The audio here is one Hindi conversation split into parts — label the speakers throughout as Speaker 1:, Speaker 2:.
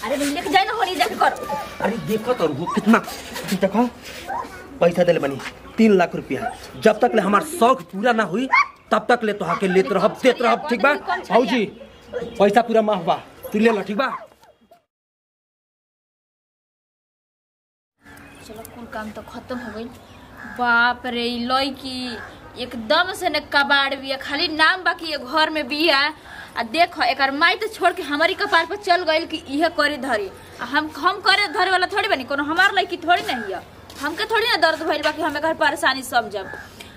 Speaker 1: अरे लेके जाए ना होली देख कर।
Speaker 2: अरे देखो तो कितना देखो पैसा दिले बनी 3 लाख रुपया। जब तक ले हमार शौक पूरा ना हुई तब तक ले तोहा के लेत रहब देत रहब। ठीक बा भौजी पैसा पूरा माफ बा तू ले लो। ठीक बा
Speaker 1: चलो कुल काम तो खत्म हो गई। बाप रे लड़की एकदम से न कबाड़ भी है, खाली नाम बाकी घर में भी है। आ देखो एक माई तो छोड़ के हमारी कपार पर चल गई कि यह करे धरी। हम करे धरे वाला थोड़ी बनी, कोनो हमार लड़की थोड़ी नहीं है। हमके थोड़ी ना दर्द भइल बा कि हमें घर परेशानी समझब।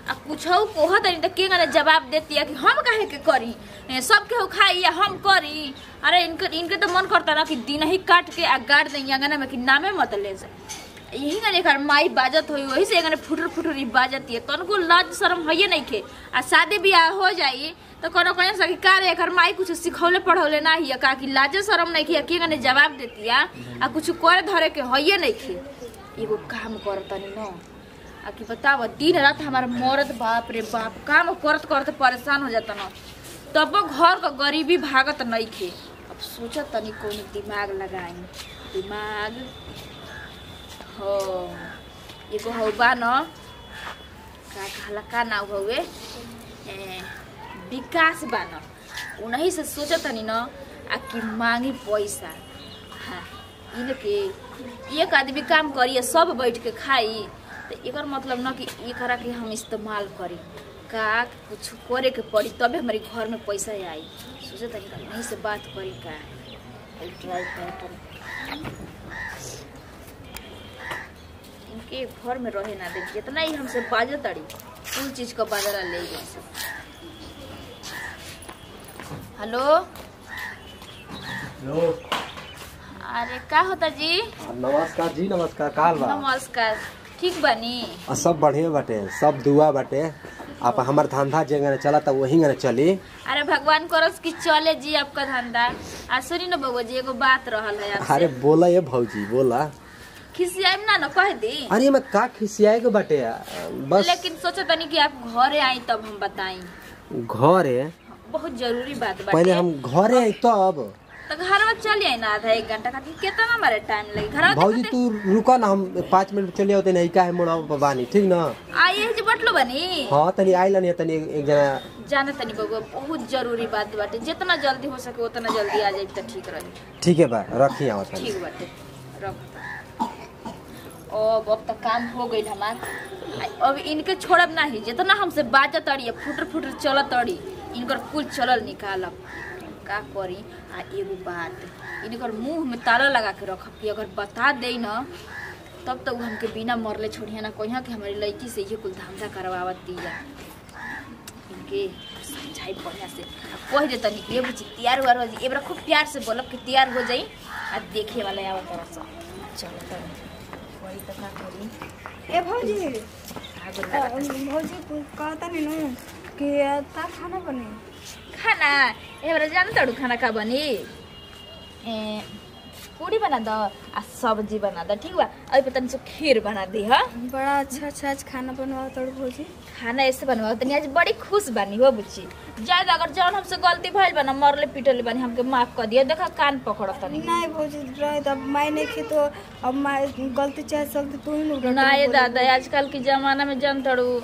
Speaker 1: आ कुछ कहत नहीं तो के जवाब देती है कि हम काहे के करी, सब के खाई या हम करी। अरे इनके तो मन करता ना कि दिन ही काट के आ गाड़ देंगे अंगना में कि नामे मत ले से। यही ना लेकर माई बाजत हुई वही से फुटर फुटर बाजत है। तनको लाज शर्म है नहीं के। आ शादी ब्याह हो जाई तो कोनो कह सकी का रे एकर माई कुछ सिखौले पढ़ौले ना ही का कि लाज शर्म नहीं के के जवाब देती है। आ कुछ करे धरे के है नहीं के। एगो काम करतनी न आ कि बताव दिन रात हमारा मर्द बाप रे बाप काम करत करते परेशान हो जाता न, तब घर का गरीबी भागत नहीं खे। अब सोचत तनी कौन दिमाग लगाई। दिमाग हो एगो हौ बा न का कहला का नाम हउए विकास बा न, उन्हीं से सोचत तनी न आ कि मांगी पैसा। हाँ इनके एक आदमी काम करिए सब बैठ के खाई तो एक मतलब न कि एकरा के हम इस्तेमाल करी का कुछ करे के पड़ी तबे हमारे घर में पैसा आई। सोचे तनी नहीं से बात करी का ट्राई कर इनके घर में रहे ना दे जितना ही हमसे बाजे तड़ी कुल चीज का बाजारा ले गए। हेलो
Speaker 2: हेलो
Speaker 1: अरे का होता जी?
Speaker 2: नमस्कार जी नमस्कार। काल बा
Speaker 1: नमस्कार ठीक बनी?
Speaker 2: सब बढ़िया बाटे सब दुआ बाटे। आप हमार धंधा जगह चला तो वही चली।
Speaker 1: अरे भगवान करस कि चले जी आपका धंधा। आ सुनी न बउआ जी एगो बात रहल है आपसे।
Speaker 2: अरे बोला ये भौजी बोला।
Speaker 1: खिसियाई ना न कह दी।
Speaker 2: अरे मैं का खिसियाए के बाटे बस।
Speaker 1: लेकिन सोचा तनी कि आप घरे आई तब हम बताई।
Speaker 2: घरे
Speaker 1: बहुत जरूरी बात बाटे।
Speaker 2: पहले हम घरे आई तब
Speaker 1: तो घर में चलिए आना आधा एक घंटा खातिर कितना हमारे टाइम लगे घर।
Speaker 2: भौजी तू रुका ना हम 5 मिनट चले होते नहीं का है मोड़ा बानी ठीक ना।
Speaker 1: आइए जी बटलो बनी।
Speaker 2: हाँ तनी आइला नहीं तनी एक जना
Speaker 1: जाने तनी बउआ बहुत जरूरी बात बाटे। जितना जल्दी हो सके उतना जल्दी आ जाए तो ठीक रही।
Speaker 2: ठीक है बा रखी आओ तनी।
Speaker 1: ठीक बाटे रख। अब तक काम हो गई हमार। अब इनके छोड़ब नहीं जितना हमसे बात तड़ी फुटर फुटर चलत तड़ी इनकर कुल चलल निकालब का करी। आ एगो बात इनकर मुंह में ताला लगा के रखब कि अगर बता दे न तब तो हमके बिना मरले छोड़िया ना कहिया कि हमारी लड़की से ये कुल धंधा करवावत दिया। इनके समझाई बढ़िया से कह दे तनी ये बुझी तैयार हुआ हो जी। एक बार खूब प्यार से बोलब कि तैयार हो जाई आ देखे वाला आवत तरह से। चलो तनी तो का करी।
Speaker 3: ए भौजी भौजी कहता नहीं न कि ता खाना बने।
Speaker 1: खाना एबार जान तड़ू खाना का बनी पूरी बना दो आ सब्जी बना दो ठीक बा। अभी पता नहीं खीर बना दी है।
Speaker 3: बड़ा अच्छा आज खाना बनवाओ तड़ू भौजी।
Speaker 1: खाना ऐसे बनवाओ तनी आज बड़ी खुश बनी हो बुच्ची। ज्यादा अगर जौन हमसे गलती भइल बना मरले पिटले बनी हमके माफ कर दिया। देखा कान पकड़ तनी
Speaker 3: नहीं भौजी रहे तब माई नहीं खे तो अब माई गलती चाहे सलती तू ही
Speaker 1: ना ये दादा आजकल के जमाना में जान तड़ू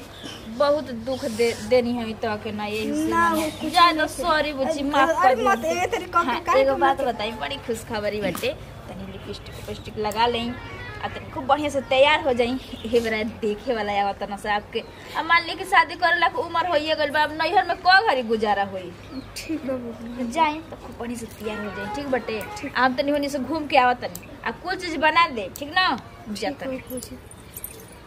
Speaker 1: बहुत दुख देनी है तो के ना यही
Speaker 3: ना
Speaker 1: ज्यादा सॉरी बुच्ची माफ कर
Speaker 3: अरे मत ए तेरी कॉपी का
Speaker 1: एगो बात बताई बड़ी खुश खबरी बाटे। तनी लिपस्टिक लगा लें आ तनी खूब बढ़िया से तैयार हो जाई। हे बेरा देखे वाला आवत न से आपके। अब मान ली कि शादी करे ला उम्र होइए गइल बा। अब नैहर में क घड़ी गुजारा होई।
Speaker 3: ठीक है
Speaker 1: जाए तो खूब बढ़िया से तैयार हो जाए ठीक बटे। आप तनी होनी से घूम के आवत तनी आ कुछ चीज बना दे ठीक ना।
Speaker 3: भौजी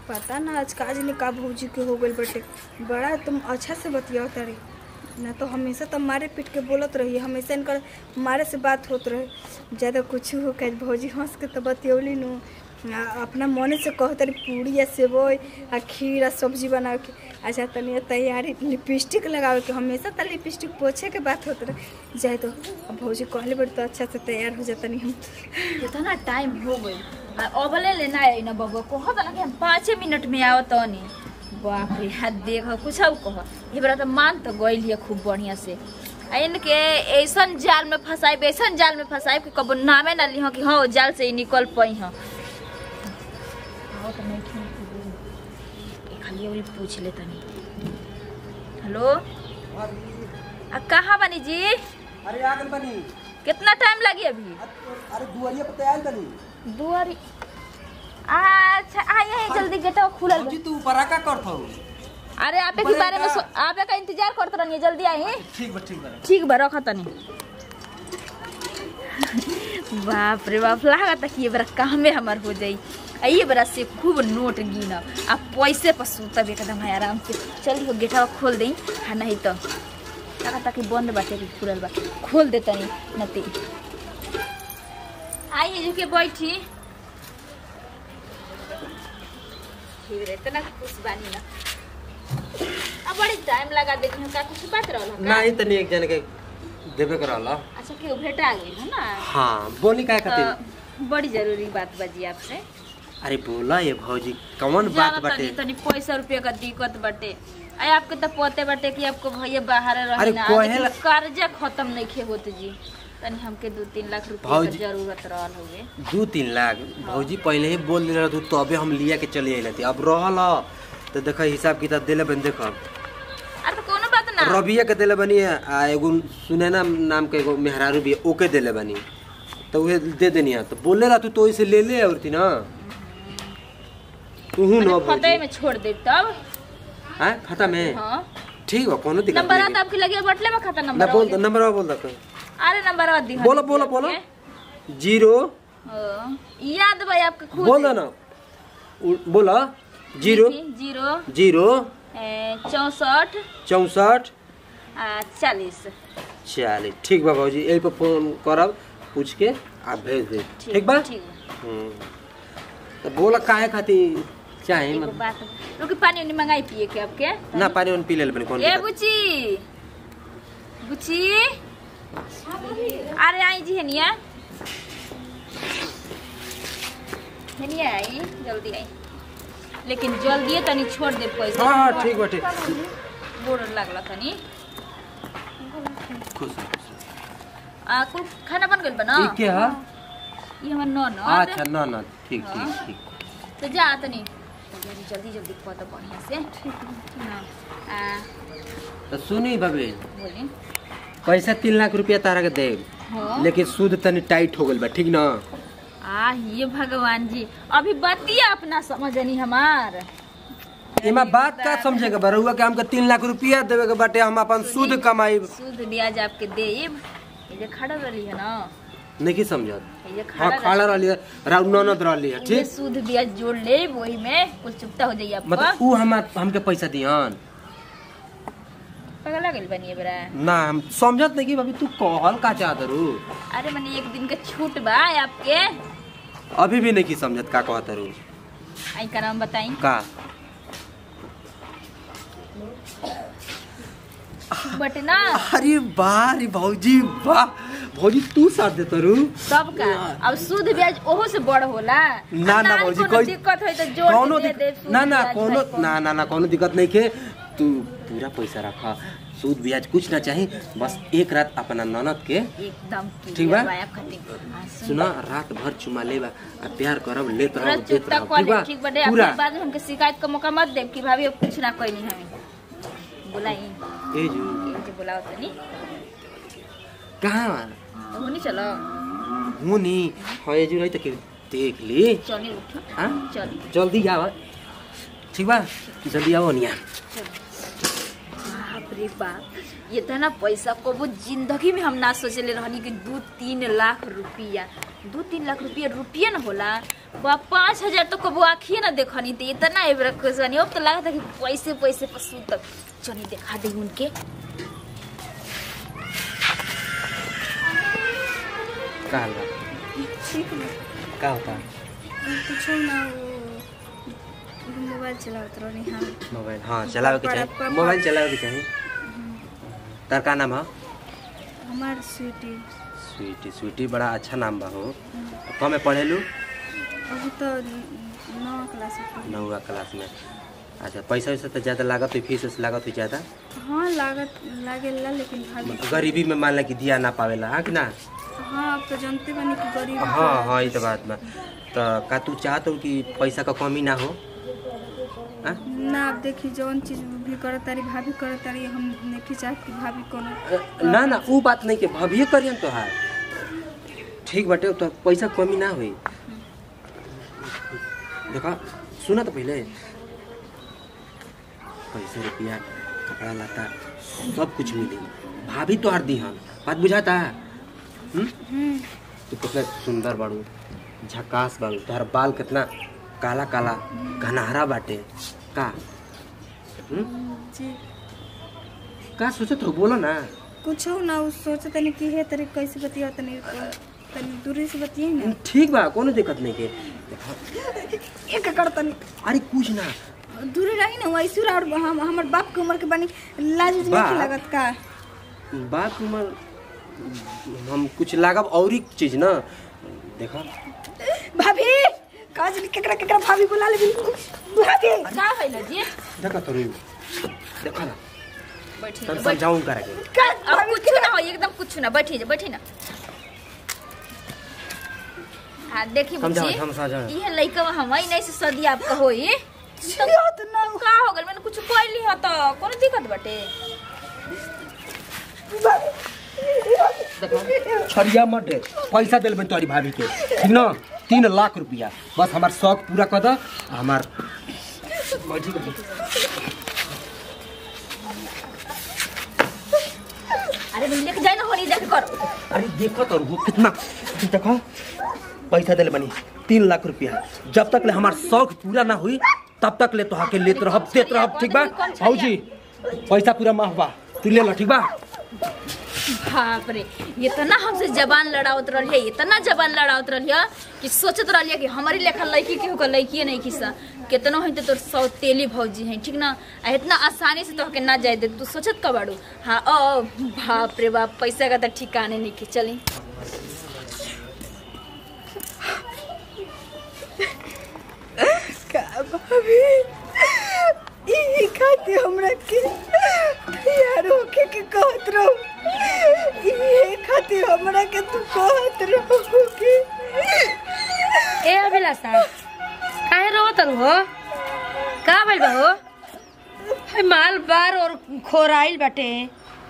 Speaker 3: पता ना आज काज ने का भौजी के हो गइल बटे। बड़ा तुम अच्छा से बतियाओ तारे ना तो हमेशा तो मारे पीट के बोलत रही। हमेशा इनकर मारे से बात होत रहे। ज़्यादा कुछ हो के भौजी हंस के तो बतियौली नु अपना मने से कह तरी पूरी या सेवई आ खीर आ सब्जी बना के। अच्छा तनी तैयारी लिपस्टिक लगावे के हमेशा तो लिपस्टिक पोछे के बात होत रहे। जाए तो अब भौजी कहले बड़ी तो अच्छा से तैयार हो जाता नहीं हम।
Speaker 1: कितना टाइम हो गई अबले लेना है ना बबुआ कहत ना कि हम 5 मिनट में आवत तनी बाप रे हाथ देखो कुछ कह ये बड़ा तो मान तो गइल है खूब बढ़िया से इनके ऐसन जाल में फंसाई ऐसन जाल में फंसाई कि कबो नामे ना लिहो कि हाँ जाल से ही निकल पाई हाँ तो नहीं खाली पूछ ले तनी। हेलो कहाँ बनी जी?
Speaker 2: अरे आगल बनी।
Speaker 1: कितना टाइम लगी अभी?
Speaker 2: अरे दुआरिया पे तैयार बनी।
Speaker 1: दुआरी अच्छा आइए जल्दी गेटवा खुलल
Speaker 2: जी तू ऊपर का करत हो?
Speaker 1: अरे आपे के बारे में आपे का इंतजार करत रहनी जल्दी आई। ठीक बा रखा तनी। बाप रे बाप लागत कि ये बरा काम में हमार हो जाई। ये बरा से खूब नोट गिनब आ पैसे पर सुतब एकदम आराम से। चली हो गेटवा खोल देई हा नहीं तो लागत कि बंद बाटे कि खुलल बा खोल दे तनी नती। आइए जो के बैठी इतना खुश बानी ना अब बड़ी टाइम लगा देखने का कुछ बात रहल
Speaker 2: ना ही तनी एक जन के देबे करला।
Speaker 1: अच्छा के भेटा गई है ना?
Speaker 2: हां बोली काय खातिर?
Speaker 1: बड़ी जरूरी बात बाजी आपसे।
Speaker 2: अरे बोला ये भौजी कौन बात बाटे?
Speaker 1: तनी पैसा रुपया का दिक्कत बाटे। आई आपके तो पते बाटे कि आपको भैया बाहर रहे ना कर्जा खत्म नहीं खे होत जी। तनी हमके 2-3 लाख रुपया की जरूरत रहल होगे।
Speaker 2: 2-3 लाख भौजी पहले ही बोल दिला तू तबे हम लिया के चले आइल थी। अब रहल तो देखा हिसाब किताब देले बन देखो।
Speaker 1: अरे तो कोनो बात ना
Speaker 2: रबिया के देले बनी आ एगो सुनैना नाम के एगो मेहरारू भी ओके देले बनी तो उहे दे देनी तो बोले ला तू तो इसे ले ले और थी ना तू न
Speaker 1: खाता में छोड़ दे तब।
Speaker 2: हां खाता में? हां ठीक है कोनो दिक्कत
Speaker 1: नहीं। नंबर आपके लगे बटले में खाता नंबर
Speaker 2: बोल दो नंबर बोल दो।
Speaker 1: अरे नंबर दी
Speaker 2: बोलो बोलो बोलो 0
Speaker 1: याद भाई आपके खुद
Speaker 2: बोल ना बोला 0 64 40 ठीक बा भौजी यही पे फोन करब पूछ के आप भेज दे ठीक बा। तो बोला काहे खातिर चाहे
Speaker 1: मत बात रुकी पानी उनी मंगाई पिए के आपके
Speaker 2: ना पानी उन पी ले बने कौन
Speaker 1: ए बुची बुची अरे आई जी हनिया आई जल्दी आई लेकिन जल्दी तनी छोड़ दे पैसा।
Speaker 2: हां ठीक बाटे
Speaker 1: बोर लागला तनी
Speaker 2: खुश
Speaker 1: कुछ खाना बन गइल बना?
Speaker 2: ठीक है
Speaker 1: ये हमर ननद।
Speaker 2: अच्छा ननद ठीक ठीक ठीक
Speaker 1: तो जा तनी जल्दी जल्दी पता बढ़िया से हां
Speaker 2: तो सुनी बाबे
Speaker 1: बोली
Speaker 2: पैसा 3 लाख रुपया तारा के दे लेकिन सूद तनी टाइट हो गइल बा ठीक ना?
Speaker 1: ये भगवान जी अभी बतिया अपना समझनी हमार
Speaker 2: इमा बात का समझेगा बरुआ के हमके 3 लाख रुपया देवे के बाटे हम अपन सूद कमाई
Speaker 1: सूद ब्याज आपके देब ये खड़ा रही है ना
Speaker 2: नहीं समझत। हां खड़ा रही है राउ ननद रही है ठीक
Speaker 1: सूद ब्याज जोड़ ले वही में कुछ चुकता हो जाई आपका
Speaker 2: मतलब ऊ हमके पैसा दिहन
Speaker 1: पगला गेल बनिए बरा
Speaker 2: ना हम समझत नहीं कि भाभी तू कहल का चाहत रू।
Speaker 1: अरे मने एक दिन के छूट बा आपके
Speaker 2: अभी भी नहीं की समझत का कहत रू।
Speaker 1: आई का नाम बताई
Speaker 2: का
Speaker 1: बट ना
Speaker 2: अरे वाह रे भौजी वाह भौजी तू साथ देत रू
Speaker 1: सब का अब सूद ब्याज ओहो से बड़ होला
Speaker 2: ना ना भौजी कोई
Speaker 1: दिक्कत होई तो जोड़ दे दे
Speaker 2: ना ना कोनो ना कोनो दिक्कत नहीं के तू पूरा पैसा रखा सूद ब्याज कुछ ना चाहिए बस एक रात अपना ननद के
Speaker 1: एकदम
Speaker 2: ठीक बा सुना रात भर चुमा लेबा आ प्यार करब लेत रहो देत रहो
Speaker 1: ठीक बा पूरा बाद में हमके शिकायत का मौका मत देब कि भाभी अब कुछ ना कोई नहीं हमें बुलाई
Speaker 2: ए जो
Speaker 1: बुलाओ तनी
Speaker 2: कहां
Speaker 1: होनी चलो
Speaker 2: होनी होए जो रही त के देख ली
Speaker 1: चली उठ
Speaker 2: हां
Speaker 1: चल
Speaker 2: जल्दी आओ ठीक बा जल्दी आओ निया।
Speaker 1: बाप रे बाप इतना पैसा को वो जिंदगी में हम ना सोचले रहनी कि 2-3 लाख रुपया 2-3 लाख रुपया न होला 5,000 तो कबो आखिए ना देखनी तो इतना एबरा खुशनी अब तो लगा था कि पैसे पैसे पसू तक चली दिखा दे उनके
Speaker 2: का होता
Speaker 3: कुछ ना मोबाइल चलावत रहनी। हां
Speaker 2: मोबाइल हां चलावे के चाहिए मोबाइल चलावे के चाहिए। तार का नाम है?
Speaker 3: हमार स्वीटी
Speaker 2: स्वीटी स्वीटी बड़ा अच्छा नाम बा हो। कम में पढ़ेलू?
Speaker 3: अभी तो 9वीं क्लास में।
Speaker 2: 9वीं क्लास में अच्छा पैसा वैसा तो ज्यादा लागत हुई, फीस वैस लागत हुई ज्यादा?
Speaker 3: हाँ लागत लागेला, लेकिन भाभी
Speaker 2: गरीबी में मान ला कि दिया ना पावेला, हाँ कि ना?
Speaker 3: हाँ आप तो जानते बानी कि गरीब।
Speaker 2: हाँ ये तो बात बा। तो का तू चाहत हो कि पैसा का कमी ना हो?
Speaker 3: ना आप देखी जौन चीज भी करत तारी भाभी करत तारी, हम नहीं चाहत कि भाभी कोनो
Speaker 2: ना ना वो बात नहीं के भविये करियन तो हार ठीक बाटे, तो पैसा कमी ना हुई। देखा सुना तो पहले, पैसा रुपया कपड़ा लता सब कुछ मिली, भाभी तो हार दी हम, बात बुझाता? तू कितना सुंदर बाड़ू, झकास बाड़ू, तार बाल कितना काला काला घनहरा बाटे का?
Speaker 3: जी
Speaker 2: का सोचत हो, बोलो ना।
Speaker 3: कुछ ना सोच तनी कि है तरी कैसे बतिया तनी दूरी से बतिये ना।
Speaker 2: ठीक बा, कोनो दिक्कत नहीं के।
Speaker 3: एक कर तनी
Speaker 2: अरे कुछ ना
Speaker 3: दूरी रही ना, वैसे और हमर बाप के उम्र के बानी लाज नहीं लागत का?
Speaker 2: बाप उम्र हम कुछ लागब और चीज ना। देखा
Speaker 3: भाभी काज केकरा केकरा भाभी बुला ले भाभी
Speaker 1: का भइल जी?
Speaker 2: देखा तो रे, देखा ना
Speaker 1: बैठी
Speaker 2: तब समझाऊं करेंगे।
Speaker 1: अब कुछ ना हो, एकदम कुछ ना, बैठी ना। हाँ देखी बुच्ची, ये लइका हम नहीं से सदी आपका होई तो ना का हो गल, मैंने कुछ कहली ह त कोनो दिक्कत बाटे?
Speaker 2: छरिया मत दे, पैसा दिल में तोरी भाभी के, ठीक ना? 3 लाख रुपया बस हमार शौक पूरा कर द। हमार
Speaker 1: अरे लेके जाए ना, होनी देख कर।
Speaker 2: अरे देखो तो कितना देखो पैसा दिल बनी 3 लाख रुपया, जब तक ले हमार शौक पूरा ना हुई तब तक ले तोहा के लेत रहब देत रहब, ठीक बा? भौजी पैसा पूरा माफ बा, तू ले ला, ठीक बा?
Speaker 1: बाप रे, इतना हमसे जबान लड़ावत रही, इतना जबान लड़ावत रही कि सोचत रही कि हमारी लेखा लड़की के होकर लड़की नहीं किसा कितना है तो सौ तेली भौजी है, ठीक ना? इतना आसानी से तो के ना जाए दे, तू सोचत का बाड़ू? हाँ ओ बाप रे बाप, पैसा का तो ठिकाने नहीं के। चली
Speaker 3: का भाभी ई खाते हमरा के यार होके के कहत रहो, ई खाते हमरा के तू कहत रहो के।
Speaker 4: ए अभिलाषा काहे रोत हो? का भइल बा हो? माल बार और खोराइल बाटे,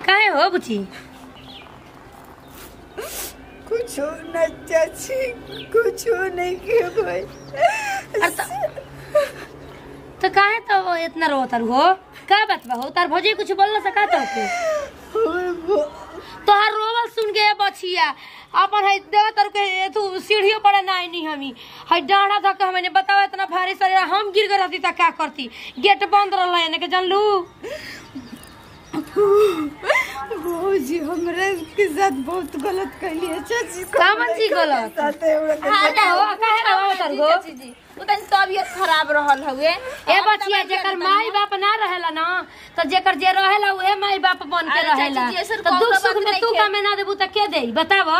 Speaker 4: काहे हो बुची?
Speaker 3: कुछ न चाची, कुछ नहीं के भाई।
Speaker 4: तो काहे तो इतना रोत हो? का बात बा हो? तार भौजी कुछ बोल सका तो के? तोहार रोवल सुन के बचिया अपन है देव तर के तू सीढ़ियों पर ना आईनी, हमी है डाढ़ा धक हमने बतावा इतना भारी शरीर हम गिर गए रहती त का करती? गेट बंद रहल है के जानलू?
Speaker 3: भौजी हमरा के साथ बहुत गलत कहली है चाची।
Speaker 4: कामन सी गलत?
Speaker 1: हाँ ना हो, काहे ना तर हो जी, उतन तबियत खराब रहल हवे।
Speaker 4: ए बचिया जेकर माई बाप ना रहेला ना, तो जेकर जे रहेला उहे माई बाप बन के रहेला। तो दुख सुख में तू का में ना देबू त के देई? बतावा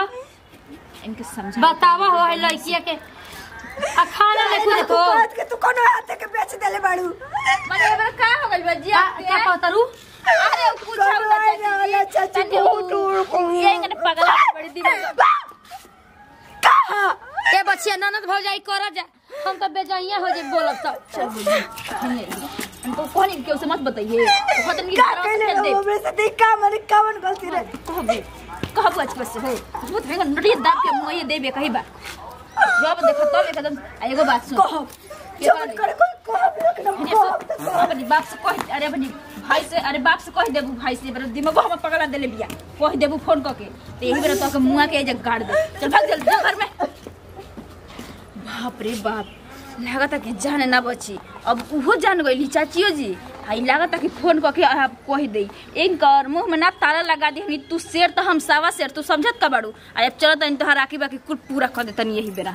Speaker 1: इनके समझा,
Speaker 4: बतावा हो है लड़किया के आ खाना ले कुछ तो
Speaker 3: बात के तू कोनो हाथे के बेच देले बाड़ू।
Speaker 1: माने एबर का हो गइल बा जी?
Speaker 4: क्या कहतरू?
Speaker 1: अरे कुछ वाला चाची को ये इनके पगला बड़ी दिमाग
Speaker 4: ए बचिया ननद भौजाई कर जा, हम तो बेजाइया हो जे बोलब त।
Speaker 1: चल बोल तो कौन इनके उसे मत बताइए, बहुत इनकी
Speaker 3: का कहले हो हमरे से देख का माने कवन गलती रे?
Speaker 1: कहबो आज बस हो बहुत है नटी दाब के मुंह ये देबे कहीं बा जब देखो तब एकदम एगो बात सुन।
Speaker 3: कहो जब करे कोई कहो एकदम कहो
Speaker 1: अपनी बाप से कह, अरे अपनी भाई से, अरे बाप से कह देबू, भाई से बड़ा दिमाग हम पगला देले बिया, कह देबू फोन करके तो यही बेरा तो के मुंह के जग गाड़ दे। चल भाग जल्दी जा घर में। बाप रे बाप, लागता कि जाने ना बची, अब उहो जान गइली चाचियो जी। हाई लागता कि फोन करके आप कह दे, इनकर मुंह में ना ताला लगा दी, तू शेर तो हम सावा शेर, तू समझत का बाड़ू? अब चलो तनी तोहर राखी बाकी कुल पूरा कर दे तनी यही बेरा।